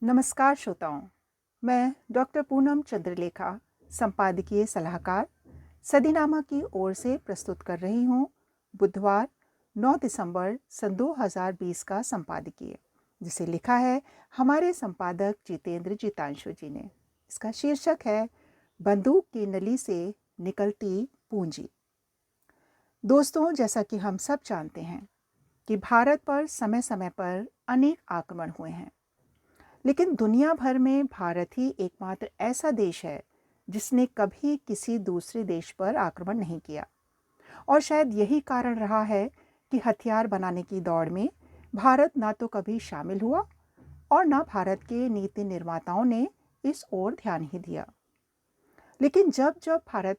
नमस्कार श्रोताओं, मैं डॉक्टर पूनम चंद्रलेखा, संपादकीय सलाहकार, सदीनामा की ओर से प्रस्तुत कर रही हूँ बुधवार 9 दिसंबर सन 2020 का संपादकीय, जिसे लिखा है हमारे संपादक जितेंद्र जीतांशु जी ने। इसका शीर्षक है बंदूक की नली से निकलती पूंजी। दोस्तों, जैसा कि हम सब जानते हैं कि भारत पर समय समय पर अनेक आक्रमण हुए हैं, लेकिन दुनिया भर में भारत ही एकमात्र ऐसा देश है जिसने कभी किसी दूसरे देश पर आक्रमण नहीं किया। और शायद यही कारण रहा है कि हथियार बनाने की दौड़ में भारत ना तो कभी शामिल हुआ और ना भारत के नीति निर्माताओं ने इस ओर ध्यान ही दिया। लेकिन जब जब भारत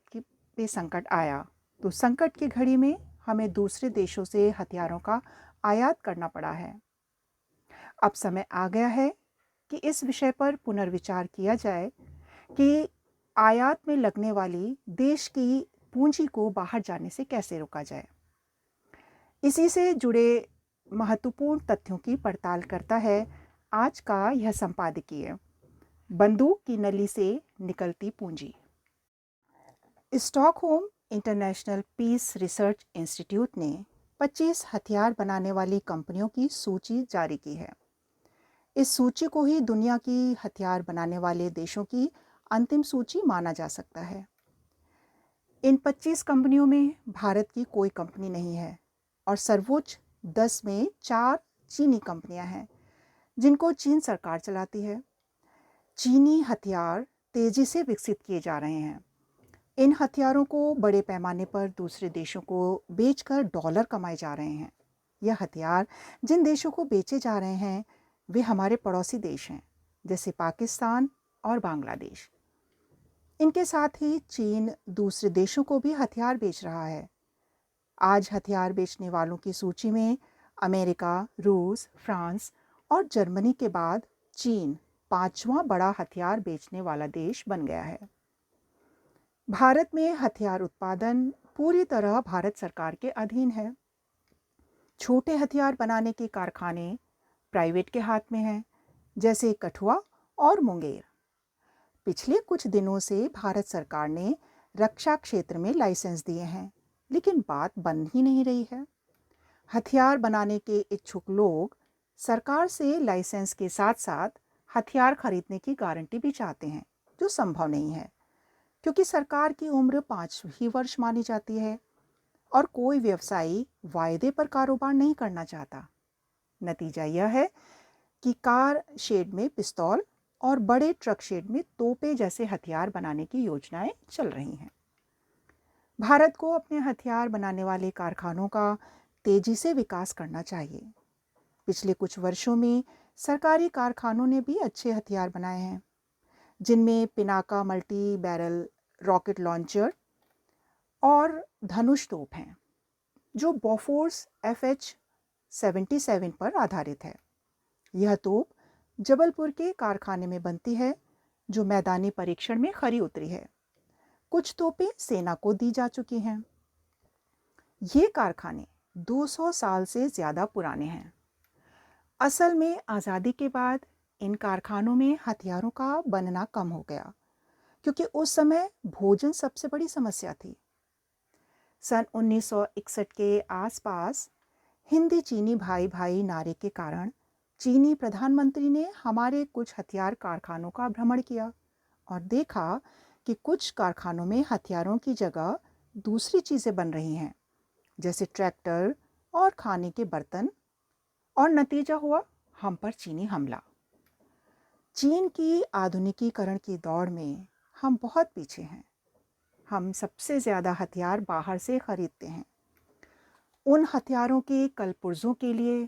पे संकट आया तो संकट की घड़ी में हमें दूसरे देशों से हथियारों का आयात करना पड़ा है। अब समय आ गया है कि इस विषय पर पुनर्विचार किया जाए कि आयात में लगने वाली देश की पूंजी को बाहर जाने से कैसे रोका जाए। इसी से जुड़े महत्वपूर्ण तथ्यों की पड़ताल करता है आज का यह संपादकीय, बंदूक की नली से निकलती पूंजी। Stockholm International Peace Research Institute ने 25 हथियार बनाने वाली कंपनियों की सूची जारी की है। इस सूची को ही दुनिया की हथियार बनाने वाले देशों की अंतिम सूची माना जा सकता है। इन 25 कंपनियों में भारत की कोई कंपनी नहीं है और सर्वोच्च 10 में 4 चीनी कंपनियां हैं जिनको चीन सरकार चलाती है। चीनी हथियार तेजी से विकसित किए जा रहे हैं। इन हथियारों को बड़े पैमाने पर दूसरे देशों को बेचकर डॉलर कमाए जा रहे हैं। यह हथियार जिन देशों को बेचे जा रहे हैं वे हमारे पड़ोसी देश हैं, जैसे पाकिस्तान और बांग्लादेश। इनके साथ ही चीन दूसरे देशों को भी हथियार बेच रहा है। आज हथियार बेचने वालों की सूची में अमेरिका, रूस, फ्रांस और जर्मनी के बाद चीन 5वां बड़ा हथियार बेचने वाला देश बन गया है। भारत में हथियार उत्पादन पूरी तरह भारत सरकार के अधीन है। छोटे हथियार बनाने के कारखाने प्राइवेट के हाथ में हैं, जैसे कठुआ और मुंगेर। पिछले कुछ दिनों से भारत सरकार ने रक्षा क्षेत्र में लाइसेंस दिए हैं, लेकिन बात बन ही नहीं रही है। हथियार बनाने के इच्छुक लोग सरकार से लाइसेंस के साथ साथ हथियार खरीदने की गारंटी भी चाहते हैं, जो संभव नहीं है क्योंकि सरकार की उम्र 5 ही वर्ष मानी जाती है और कोई व्यवसायी वायदे पर कारोबार नहीं करना चाहता। नतीजा यह है कि कार शेड में पिस्तौल और बड़े ट्रक शेड में तोपे जैसे हथियार बनाने की योजनाएं चल रही हैं। भारत को अपने हथियार बनाने वाले कारखानों का तेजी से विकास करना चाहिए। पिछले कुछ वर्षों में सरकारी कारखानों ने भी अच्छे हथियार बनाए हैं, जिनमें Pinaka multi barrel rocket launcher और धनुष तोप हैं, जो बोफोर्स FH-77 पर आधारित है। यह तोप जबलपुर के कारखाने में बनती है, जो मैदानी परीक्षण में खरी उतरी है। कुछ तोपें सेना को दी जा चुकी हैं। ये कारखाने 200 साल से ज़्यादा पुराने हैं। असल में आज़ादी के बाद इन कारखानों में हथियारों का बनना कम हो गया, क्योंकि उस समय भोजन सबसे बड़ी समस्या थी। सन 1961 के आसपास हिंदी चीनी भाई भाई नारे के कारण चीनी प्रधानमंत्री ने हमारे कुछ हथियार कारखानों का भ्रमण किया और देखा कि कुछ कारखानों में हथियारों की जगह दूसरी चीज़ें बन रही हैं, जैसे ट्रैक्टर और खाने के बर्तन। और नतीजा हुआ हम पर चीनी हमला। चीन की आधुनिकीकरण की दौड़ में हम बहुत पीछे हैं। हम सबसे ज़्यादा हथियार बाहर से खरीदते हैं। उन हथियारों के कलपुर्जों के लिए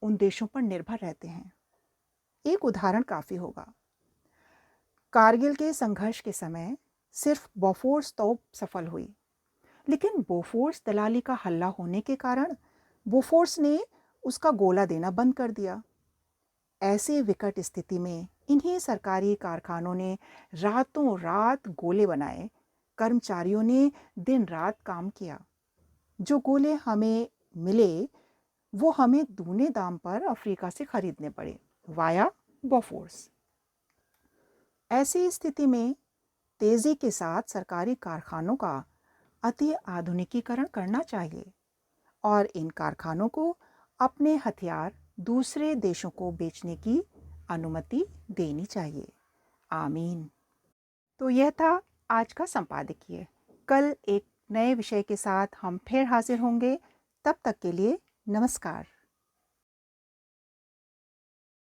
उन देशों पर निर्भर रहते हैं। एक उदाहरण काफ़ी होगा। कारगिल के संघर्ष के समय सिर्फ बोफोर्स तोप सफल हुई, लेकिन बोफोर्स दलाली का हल्ला होने के कारण बोफोर्स ने उसका गोला देना बंद कर दिया। ऐसे विकट स्थिति में इन्हीं सरकारी कारखानों ने रातों रात गोले बनाए। कर्मचारियों ने दिन रात काम किया। जो गोले हमें मिले वो हमें दूने दाम पर अफ्रीका से खरीदने पड़े, वाया बोफोर्स। ऐसी स्थिति में तेज़ी के साथ सरकारी कारखानों का अति आधुनिकीकरण करना चाहिए और इन कारखानों को अपने हथियार दूसरे देशों को बेचने की अनुमति देनी चाहिए। आमीन। तो यह था आज का संपादकीय। कल एक नए विषय के साथ हम फिर हाजिर होंगे। तब तक के लिए नमस्कार।